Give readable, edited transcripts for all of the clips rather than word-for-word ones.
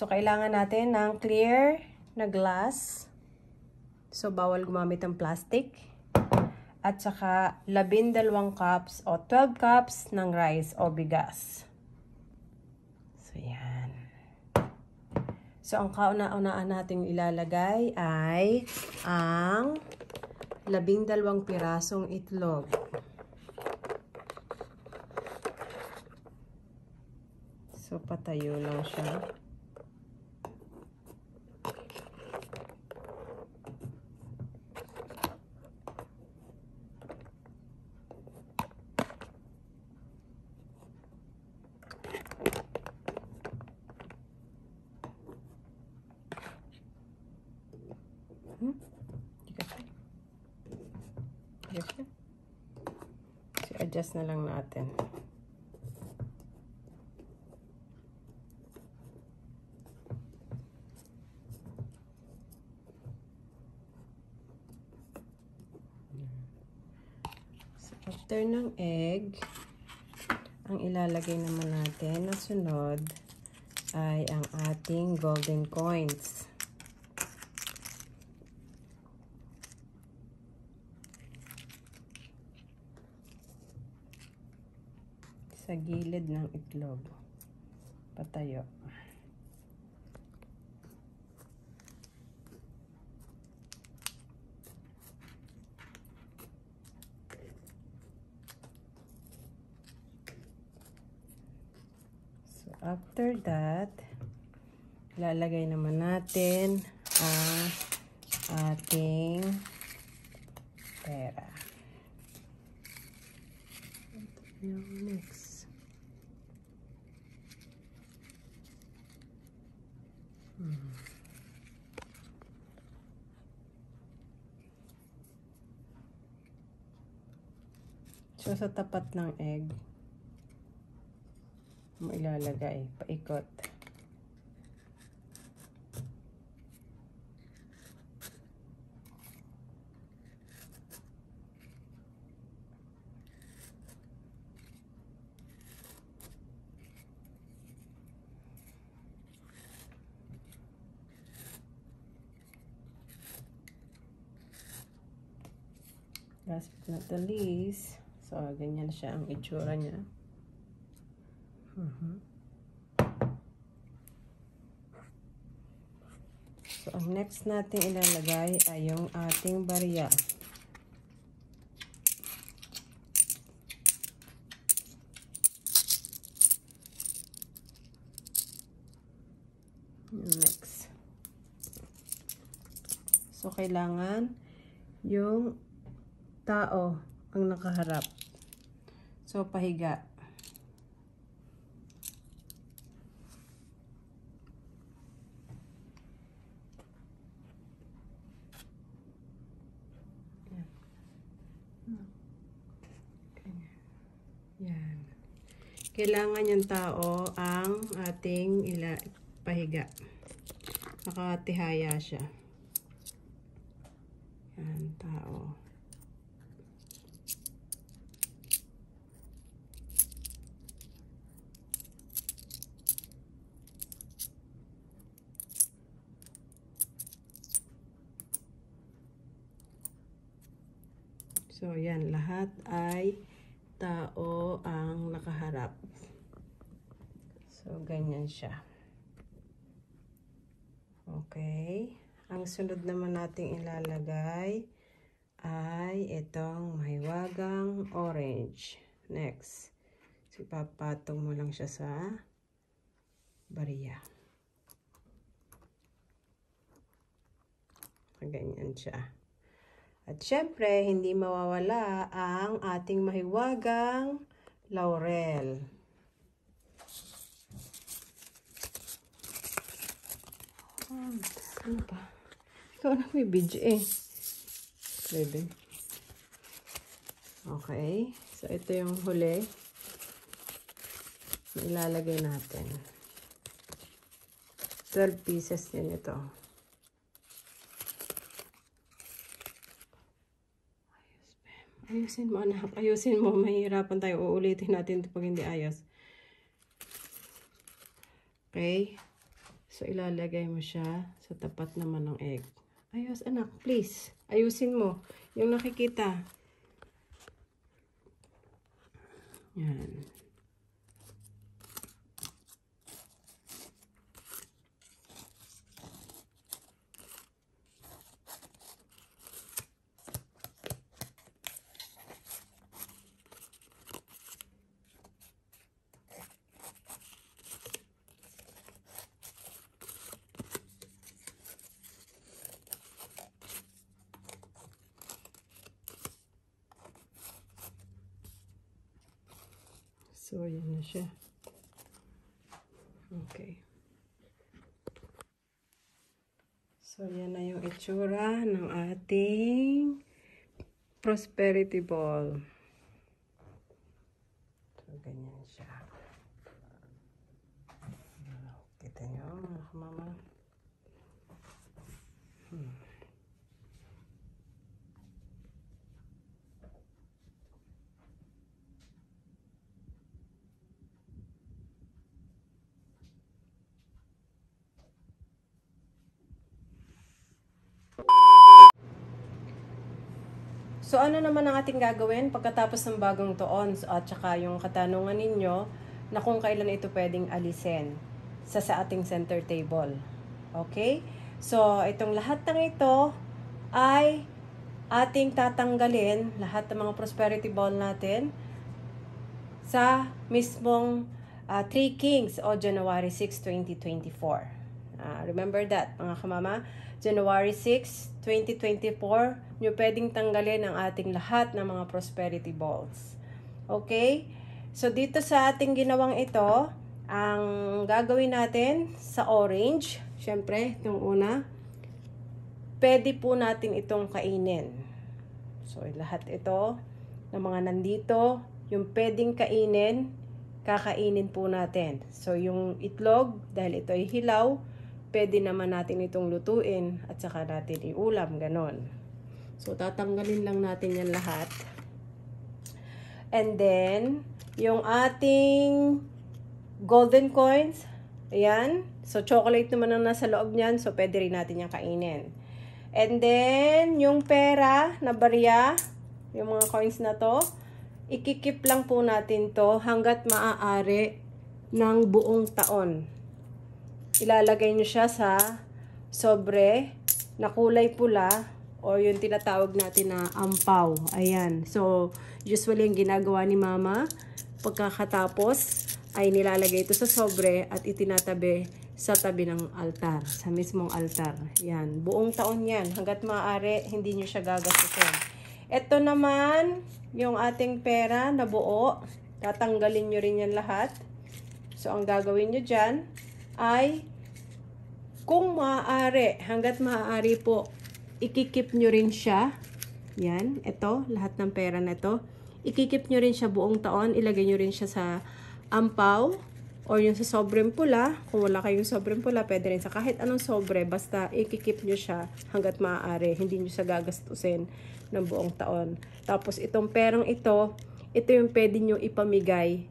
So, kailangan natin ng clear na glass. So, bawal gumamit ng plastic. At saka, 12 cups o 12 cups ng rice o bigas. So, yan. So, ang kauna-unaan natin ilalagay ay ang 12 pirasong itlog. So, patayo lang siya. So, adjust na lang natin. So, after ng egg, ang ilalagay naman natin na sunod ay ang ating golden coins. Sa gilid ng itlog. Patayo. So, after that, lalagay naman natin ang ating pera. Ito yung next. So, sa tapat ng egg, mo ilalagay, paikot. Last but not the least, so ganyan siya ang itsura niya. So, ang next natin ilalagay ay yung ating barya. Next. So, kailangan yung tao ang nakaharap. So, pahiga. Yan. Kailangan yung tao ang ating pahiga. Nakatihaya siya. Yan, tao. So, yan. Lahat ay tao ang nakaharap. So, ganyan siya. Okay. Ang sunod naman nating ilalagay ay itong mahiwagang orange. Next. So, ipapatong mo lang siya sa barya. Ganyan siya. At syempre, hindi mawawala ang ating mahiwagang laurel. Ano pa? Ikaw na may video eh. Bebe. Okay. So, ito yung huli na ilalagay natin. 12 pieces din ito. Ayusin mo, anak. Ayusin mo. Mahihirapan tayo. Uulitin natin ito pag hindi ayos. Okay. So, ilalagay mo siya sa tapat naman ng egg. Ayos, anak, please. Ayusin mo. Yung nakikita. Yan. So, yan na siya. Okay. So, yan na yung itsura ng ating prosperity ball. So, ganyan siya. Kita nyo, mga mama. So, ano naman ang ating gagawin pagkatapos ng bagong taon at saka yung katanungan ninyo na kung kailan ito pwedeng alisin sa ating center table. Okay? So, itong lahat ng ito ay ating tatanggalin, lahat ng mga prosperity ball natin sa mismong 3 Kings o January 6, 2024. Remember that, mga kamama? January 6, 2024, nyo pwedeng tanggalin ang ating lahat ng mga prosperity balls. Okay? So, dito sa ating ginawang ito, ang gagawin natin sa orange, syempre, itong una, pwede po natin itong kainin. So, lahat ito, ng mga nandito, yung pwedeng kainin, kakainin po natin. So, yung itlog, dahil ito ay hilaw, pwede naman natin itong lutuin at saka natin iulam, ganon. So, tatanggalin lang natin yan lahat. And then, yung ating golden coins, ayan. So, chocolate naman ang nasa loob niyan, so pwede rin natin yan kainin. And then, yung pera na barya, yung mga coins na to, ikikip lang po natin to hanggat maaari ng buong taon. Ilalagay nyo siya sa sobre na kulay pula o yung tinatawag natin na ampaw. Ayan. So, usually yung ginagawa ni mama, pagkakatapos ay nilalagay ito sa sobre at itinatabi sa tabi ng altar, sa mismong altar. Yan. Buong taon yan. Hanggat maaari, hindi nyo siya gagastusin. Ito naman, yung ating pera na buo. Tatanggalin nyo rin yan lahat. So, ang gagawin nyo dyan ay, kung maaari, hanggat maaari po, ikikip nyo rin siya. Yan, ito, lahat ng pera na ito. Ikikip nyo rin siya buong taon. Ilagay nyo rin siya sa ampaw o yung sa sobreng pula. Kung wala kayong sobreng pula, pwede rin sa kahit anong sobre. Basta ikikip nyo siya hanggat maaari. Hindi nyo siya gagastusin ng buong taon. Tapos itong perang ito yung pwede nyo ipamigay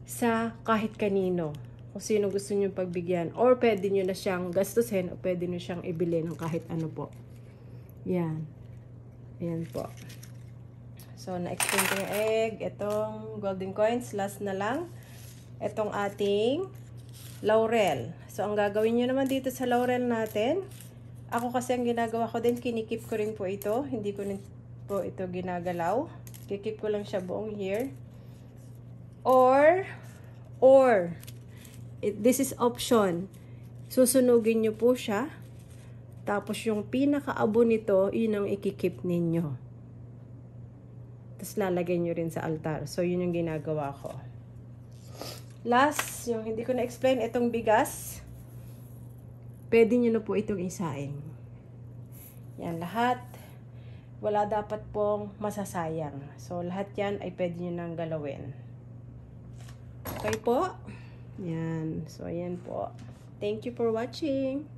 sa kahit kanino. Kung sino gusto nyo pagbigyan. Or pwede nyo na siyang gastusin o pwede nyo siyang ibili ng kahit ano po. Yan. Ayan po. So, na-explain ko yung egg. Itong golden coins. Last na lang. Itong ating laurel. So, ang gagawin nyo naman dito sa laurel natin. Ako kasi ang ginagawa ko din, kinikip ko rin po ito. Hindi ko rin po ito ginagalaw. Kikip ko lang siya buong year. Or, this is option. Susunugin nyo po siya. Tapos yung pinakaabo nito, yun ang ikikip ninyo. Tapos lalagay nyo rin sa altar. So, yun yung ginagawa ko. Last, yung hindi ko na-explain, itong bigas. Pwede nyo na po itong isaing. Yan, lahat. Wala dapat pong masasayang. So, lahat yan ay pwede nyo nang galawin. Okay po? Yan. So, ayan po. Thank you for watching.